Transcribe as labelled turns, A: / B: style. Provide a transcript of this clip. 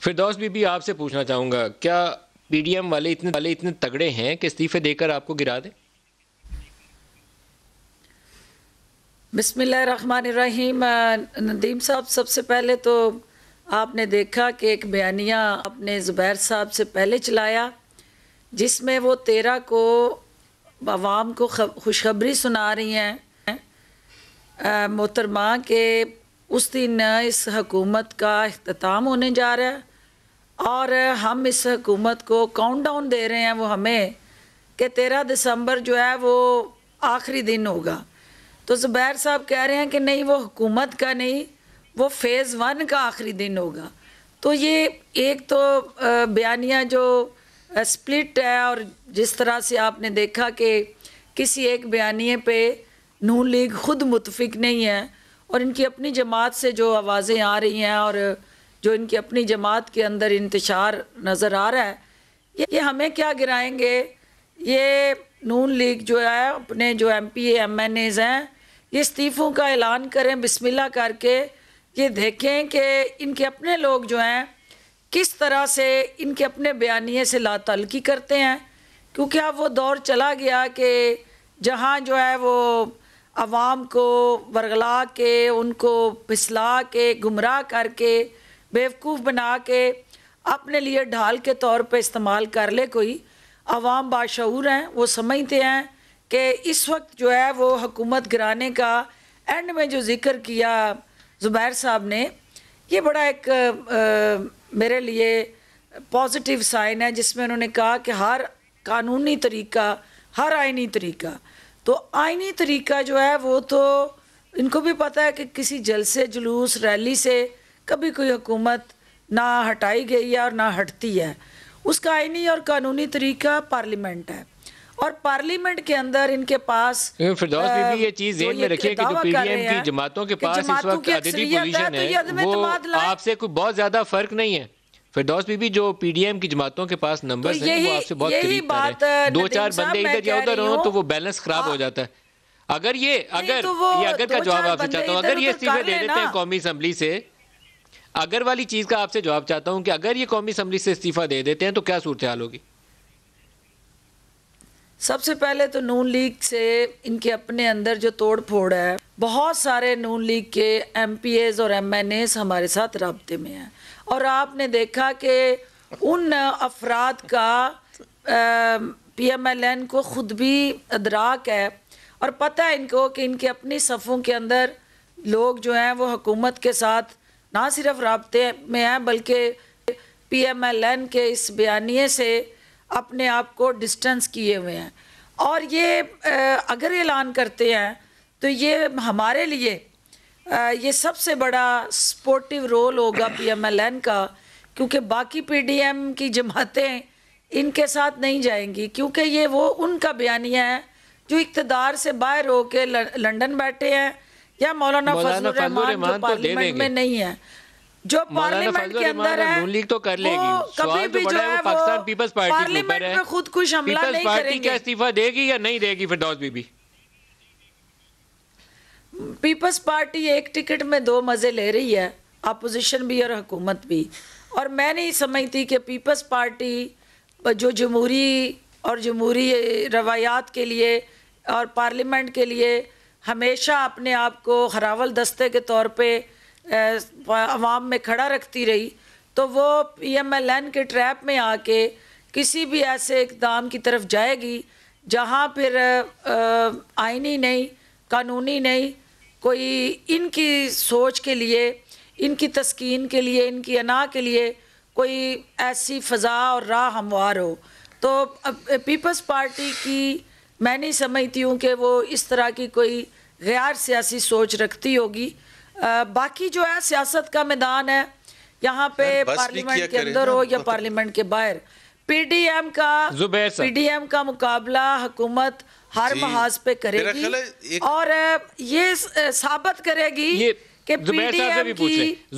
A: फिरदौस बीबी, आपसे पूछना चाहूँगा, क्या पीडीएम वाले इतने तगड़े हैं कि इस्तीफे देकर आपको गिरा दें?
B: बिस्मिल्लाहिर्रहमानिर्रहीम। नदीम साहब, सबसे पहले तो आपने देखा कि एक बयानिया आपने ज़ुबैर साहब से पहले चलाया जिसमें वो 13 को अवाम को खुशखबरी सुना रही हैं मोहतरमा के उस दिन इस हुकूमत का इख्तिताम होने जा रहा है और हम इस हुकूमत को काउंटडाउन दे रहे हैं वो हमें कि 13 दिसंबर जो है वो आखिरी दिन होगा। तो ज़ुबैर साहब कह रहे हैं कि नहीं, वो हुकूमत का नहीं, वो फ़ेज़ 1 का आखिरी दिन होगा। तो ये एक तो बयानिया जो स्प्लिट है, और जिस तरह से आपने देखा कि किसी एक बयानिए पे नून लीग ख़ुद मुतफिक नहीं है और इनकी अपनी जमात से जो आवाज़ें आ रही हैं और जो इनकी अपनी जमात के अंदर इंतशार नज़र आ रहा है, ये हमें क्या गिराएंगे। ये नून लीग जो है अपने जो MP MNAs हैं, ये इस्तीफ़ों का ऐलान करें बिस्मिल्लाह करके। ये देखें कि इनके अपने लोग जो हैं किस तरह से इनके अपने बयानिए से लातल्की करते हैं, क्योंकि अब वो दौर चला गया कि जहाँ जो है वो आवाम को वरगला के, उनको फिसला के, गुमराह करके, बेवकूफ़ बना के अपने लिए ढाल के तौर पे इस्तेमाल कर ले कोई। आवाम बाशऊर हैं, वो समझते हैं कि इस वक्त जो है वो हुकूमत गिराने का एंड में जो ज़िक्र किया ज़ुबैर साहब ने, ये बड़ा एक मेरे लिए पॉजिटिव साइन है, जिसमें उन्होंने कहा कि हर कानूनी तरीका, हर आइनी तरीका, तो आइनी तरीका जो है वो तो इनको भी पता है कि किसी जलसे जुलूस रैली से कभी कोई हुकूमत ना हटाई गई है और ना हटती है। उसका आइनी और कानूनी तरीका पार्लियामेंट है और पार्लियामेंट के अंदर इनके पास
A: फिरदौस बीबी, ये चीज़ ज़हन में रखिए कि जो पीडीएम की जमातों के पास इस वक्त अददी पोजीशन है वो आपसे कोई बहुत ज़्यादा फ़र्क नहीं है। फिरदौस बीबी, जो पीडीएम की जमातों के पास नंबर्स हैं वो आपसे बहुत करीब है। 2-4 बंदे इधर या उधर हों तो वो बैलेंस ख़राब हो जाता है। अगर का जवाब आपसे चाहता हूँ, अगर ये इस्तीफे दे देते हैं कौमी असम्बली से, अगर वाली चीज़ का आपसे जवाब चाहता हूँ कि अगर ये कौमी असम्बली से इस्तीफा दे देते हैं तो क्या सूरत हाल होगी?
B: सबसे पहले तो नून लीग से इनके अपने अंदर जो तोड़ फोड़ है, बहुत सारे नून लीग के MPAs और MNAs हमारे साथ राब्ते में हैं और आपने देखा कि उन अफराद का PMLN को ख़ुद भी अदराक है और पता है इनको कि इनके अपनी सफ़ों के अंदर लोग जो हैं वो हुकूमत के साथ ना सिर्फ राब्ते में हैं बल्कि PMLN के इस बयानिए से अपने आप को डिस्टेंस किए हुए हैं। और ये अगर ऐलान करते हैं तो ये हमारे लिए ये सबसे बड़ा सपोर्टिव रोल होगा PMLN का, क्योंकि बाकी PDM की जमातें इनके साथ नहीं जाएंगी, क्योंकि ये वो उनका बयानिया है जो इक़्तिदार से बाहर होके लंदन बैठे हैं या मौलाना फजलुर रहमान जो पार्लियामेंट में नहीं है, जो पार्लियामेंट के अंदर है
A: नून लीग तो कर लेगी।
B: कभी भी जो है
A: पाकिस्तान पीपल्स पार्टी के ऊपर है,
B: खुद कुछ हमला नहीं करेंगे।
A: क्या इस्तीफा देगी या नहीं देगी फिरदौस बीबी?
B: पीपल्स पार्टी एक टिकट में 2 मज़े ले रही है, अपोजिशन भी और हुकूमत भी, और मैं नहीं समझती कि पीपल्स पार्टी जो जमहूरी और जमहूरी रवायात के लिए और पार्लियामेंट के लिए हमेशा अपने आप को हरावल दस्ते के तौर पे अवाम में खड़ा रखती रही, तो वो PMLN के ट्रैप में आके किसी भी ऐसे इक़दाम की तरफ जाएगी जहाँ फिर आइनी नहीं, कानूनी नहीं, कोई इनकी सोच के लिए, इनकी तस्कीन के लिए, इनकी अना के लिए कोई ऐसी फ़ज़ा और राह हमवार हो। तो पीपल्स पार्टी की मैं नहीं समझती हूँ कि वो इस तरह की कोई गैर सियासी सोच रखती होगी। बाकी जो है सियासत का मैदान है, यहाँ पे पार्लियामेंट के अंदर हो या पार्लियामेंट के बाहर, PDM का मुकाबला हुकूमत हर महाज पे करेगी और ये साबित करेगी कि PDM की